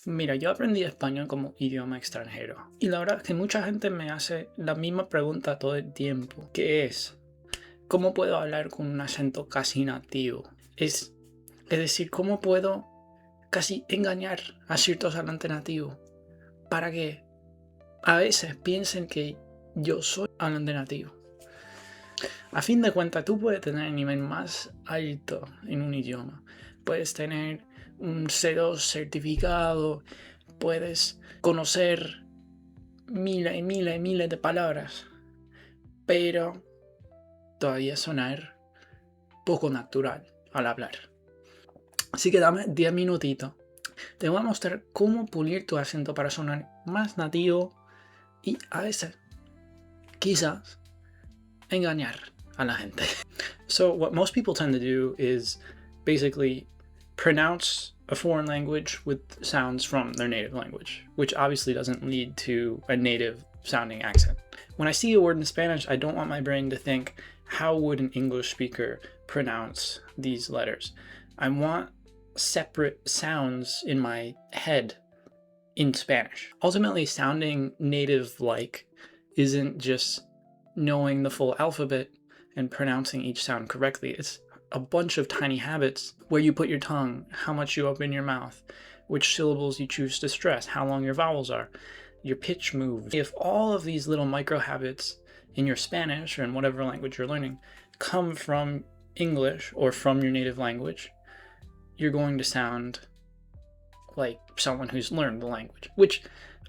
Mira, yo aprendí español como idioma extranjero y la verdad es que mucha gente me hace la misma pregunta todo el tiempo, que es, ¿cómo puedo hablar con un acento casi nativo? Es decir, ¿cómo puedo casi engañar a ciertos hablantes nativos para que a veces piensen que yo soy hablante nativo? A fin de cuentas, tú puedes tener el nivel más alto en un idioma. Puedes tener un C2 certificado, puedes conocer miles y miles y miles de palabras, pero todavía sonar poco natural al hablar. Así que dame 10 minutitos. Te voy a mostrar cómo pulir tu acento para sonar más nativo y a veces, quizás, engañar a la gente. So what most people tend to do is basically pronounce a foreign language with sounds from their native language, which obviously doesn't lead to a native sounding accent. When I see a word in Spanish, I don't want my brain to think, how would an English speaker pronounce these letters? I want separate sounds in my head in Spanish. Ultimately, sounding native-like isn't just knowing the full alphabet and pronouncing each sound correctly. It's a bunch of tiny habits: where you put your tongue, how much you open your mouth, which syllables you choose to stress, how long your vowels are, your pitch moves. If all of these little micro habits in your Spanish or in whatever language you're learning come from English or from your native language, you're going to sound like someone who's learned the language, which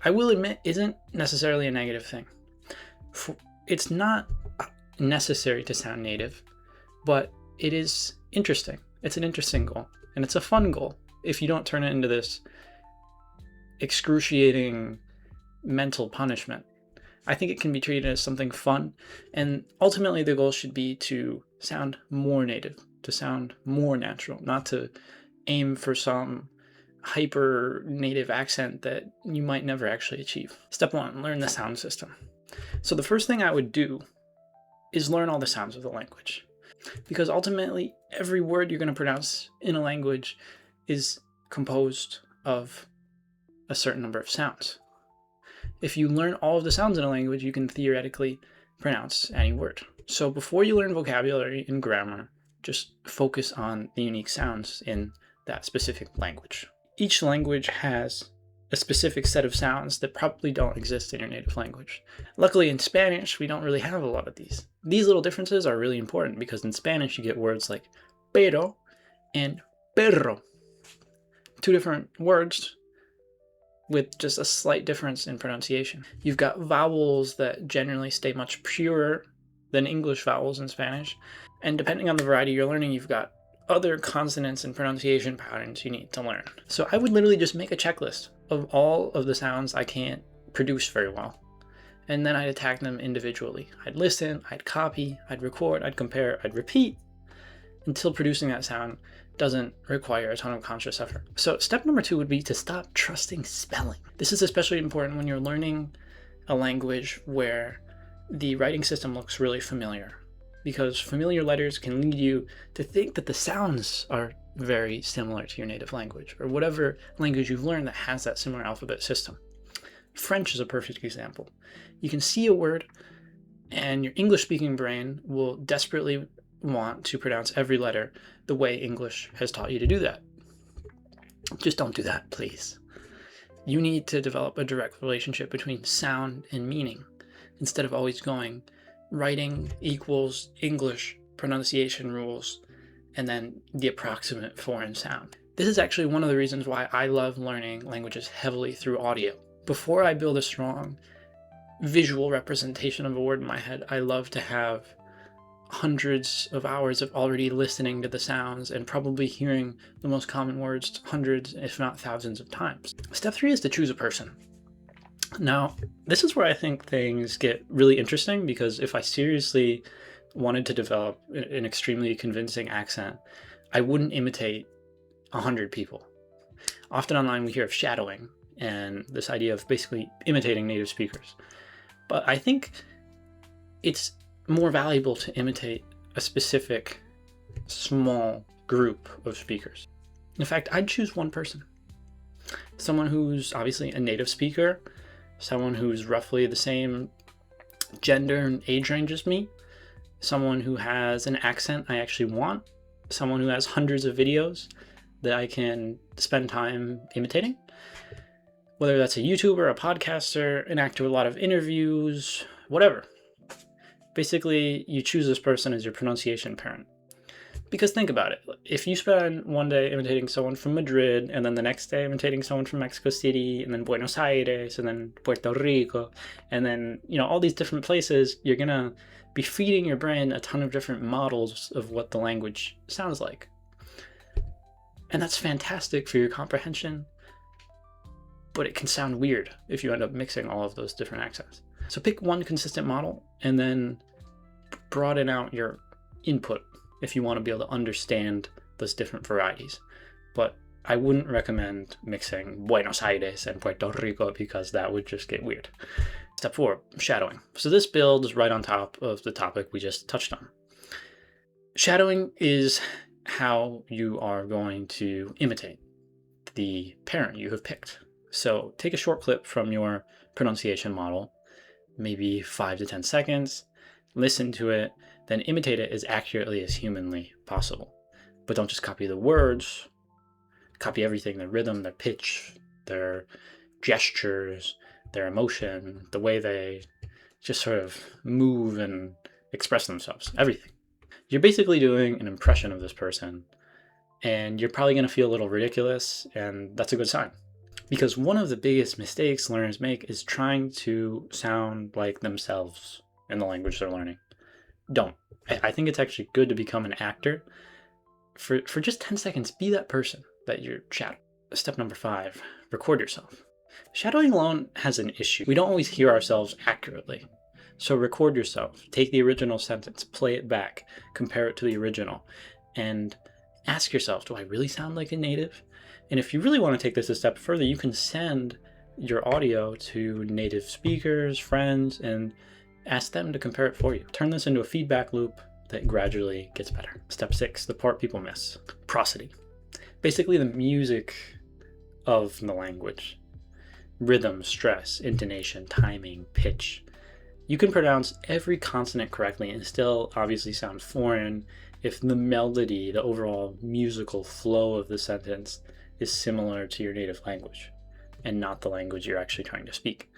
I will admit isn't necessarily a negative thing. It's not necessary to sound native, but it is interesting. It's an interesting goal, and it's a fun goal if you don't turn it into this excruciating mental punishment. I think it can be treated as something fun, and ultimately the goal should be to sound more native, to sound more natural, not to aim for some hyper native accent that you might never actually achieve. Step 1, learn the sound system. So the first thing I would do is learn all the sounds of the language, because ultimately every word you're going to pronounce in a language is composed of a certain number of sounds. If you learn all of the sounds in a language, you can theoretically pronounce any word. So before you learn vocabulary and grammar, just focus on the unique sounds in that specific language. Each language has a specific set of sounds that probably don't exist in your native language. Luckily in Spanish, we don't really have a lot of these. These little differences are really important because in Spanish you get words like pero and perro. Two different words with just a slight difference in pronunciation. You've got vowels that generally stay much purer than English vowels in Spanish, and depending on the variety you're learning, you've got other consonants and pronunciation patterns you need to learn. So I would literally just make a checklist of all of the sounds I can't produce very well, and then I'd attack them individually. I'd listen, I'd copy, I'd record, I'd compare, I'd repeat until producing that sound doesn't require a ton of conscious effort. So step number 2 would be to stop trusting spelling. This is especially important when you're learning a language where the writing system looks really familiar, because familiar letters can lead you to think that the sounds are very similar to your native language, or whatever language you've learned that has that similar alphabet system. French is a perfect example. You can see a word, and your English-speaking brain will desperately want to pronounce every letter the way English has taught you to do that. Just don't do that, please. You need to develop a direct relationship between sound and meaning, instead of always going writing equals English pronunciation rules and then the approximate foreign sound. This is actually one of the reasons why I love learning languages heavily through audio. Before I build a strong visual representation of a word in my head, I love to have hundreds of hours of already listening to the sounds and probably hearing the most common words hundreds, if not thousands of times. Step 3 is to choose a person. Now, this is where I think things get really interesting, because if I seriously wanted to develop an extremely convincing accent, I wouldn't imitate 100 people. Often online we hear of shadowing and this idea of basically imitating native speakers. But I think it's more valuable to imitate a specific small group of speakers. In fact, I'd choose one person. Someone who's obviously a native speaker, someone who's roughly the same gender and age range as me, someone who has an accent I actually want, someone who has hundreds of videos that I can spend time imitating, whether that's a YouTuber, a podcaster, an actor with a lot of interviews, whatever. Basically, you choose this person as your pronunciation parent. Because think about it. If you spend one day imitating someone from Madrid, and then the next day imitating someone from Mexico City, and then Buenos Aires, and then Puerto Rico, and then, all these different places, you're going to be feeding your brain a ton of different models of what the language sounds like. And that's fantastic for your comprehension, but it can sound weird if you end up mixing all of those different accents. So pick one consistent model and then broaden out your input if you want to be able to understand those different varieties. But I wouldn't recommend mixing Buenos Aires and Puerto Rico because that would just get weird. Step 4, shadowing. So this builds right on top of the topic we just touched on. Shadowing is how you are going to imitate the parent you have picked. So take a short clip from your pronunciation model, maybe 5 to 10 seconds, listen to it, then imitate it as accurately as humanly possible. But don't just copy the words, copy everything, their rhythm, their pitch, their gestures, their emotion, the way they just sort of move and express themselves, everything. You're basically doing an impression of this person, and you're probably going to feel a little ridiculous, and that's a good sign. Because one of the biggest mistakes learners make is trying to sound like themselves in the language they're learning. Don't. I think it's actually good to become an actor. For just 10 seconds, be that person that you're shadowing. Step number 5, record yourself. Shadowing alone has an issue. We don't always hear ourselves accurately. So record yourself. Take the original sentence, play it back, compare it to the original, and ask yourself, do I really sound like a native? And if you really want to take this a step further, you can send your audio to native speakers, friends, and ask them to compare it for you. Turn this into a feedback loop that gradually gets better. Step 6, the part people miss. Prosody. Basically the music of the language. Rhythm, stress, intonation, timing, pitch. You can pronounce every consonant correctly and still obviously sound foreign if the melody, the overall musical flow of the sentence is similar to your native language and not the language you're actually trying to speak.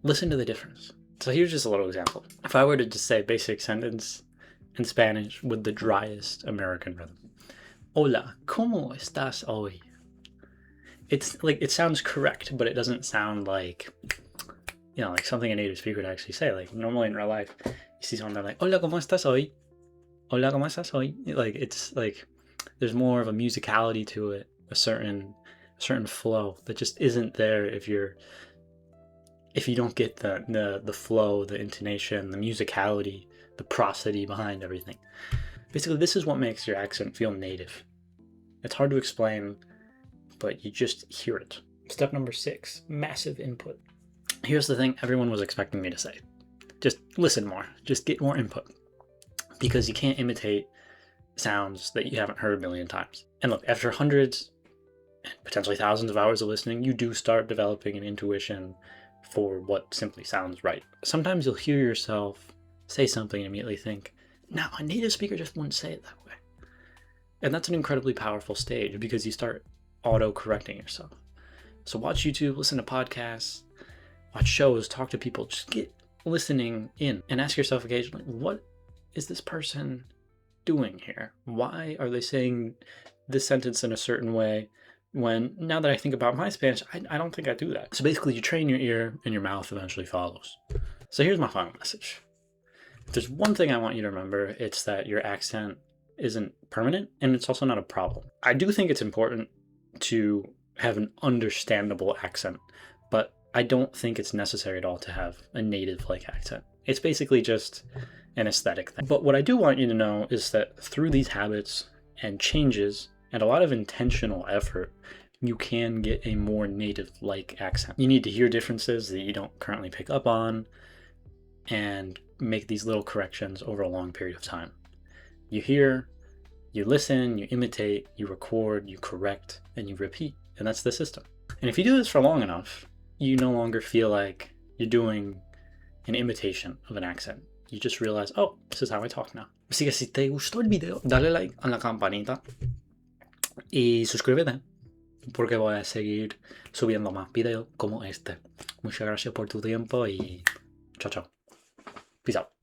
Listen to the difference. So here's just a little example. If I were to just say a basic sentence in Spanish with the driest American rhythm. Hola, ¿cómo estás hoy? It's like, it sounds correct, but it doesn't sound like, like something a native speaker would actually say. Like normally in real life, you see someone, they're like, hola, ¿cómo estás hoy? Hola, ¿cómo estás hoy? Like, it's like, there's more of a musicality to it, a certain flow that just isn't there if you don't get the flow, the intonation, the musicality, the prosody behind everything. Basically, this is what makes your accent feel native. It's hard to explain, but you just hear it. Step number 6, massive input. Here's the thing everyone was expecting me to say. Just listen more. Just get more input. Because you can't imitate sounds that you haven't heard a million times. And look, after hundreds and potentially thousands of hours of listening, you do start developing an intuition for what simply sounds right. Sometimes you'll hear yourself say something and immediately think, no, a native speaker just wouldn't say it that way. And that's an incredibly powerful stage because you start auto-correcting yourself. So watch YouTube, listen to podcasts, watch shows, talk to people, just get listening in and ask yourself occasionally, what is this person doing here? Why are they saying this sentence in a certain way? When now that I think about my Spanish, I don't think I do that. So basically you train your ear and your mouth eventually follows. So here's my final message. If there's one thing I want you to remember, it's that your accent isn't permanent and it's also not a problem. I do think it's important to have an understandable accent, but I don't think it's necessary at all to have a native-like accent. It's basically just an aesthetic thing. But what I do want you to know is that through these habits and changes and a lot of intentional effort, you can get a more native-like accent. You need to hear differences that you don't currently pick up on and make these little corrections over a long period of time. You hear, you listen, you imitate, you record, you correct, and you repeat. and that's the system. And if you do this for long enough, you no longer feel like you're doing an imitation of an accent. You just realize, oh, this is how I talk now. Así que si te gustó el video, dale like a la campanita y suscríbete, porque voy a seguir subiendo más videos como este. Muchas gracias por tu tiempo y chao, chao. Peace out.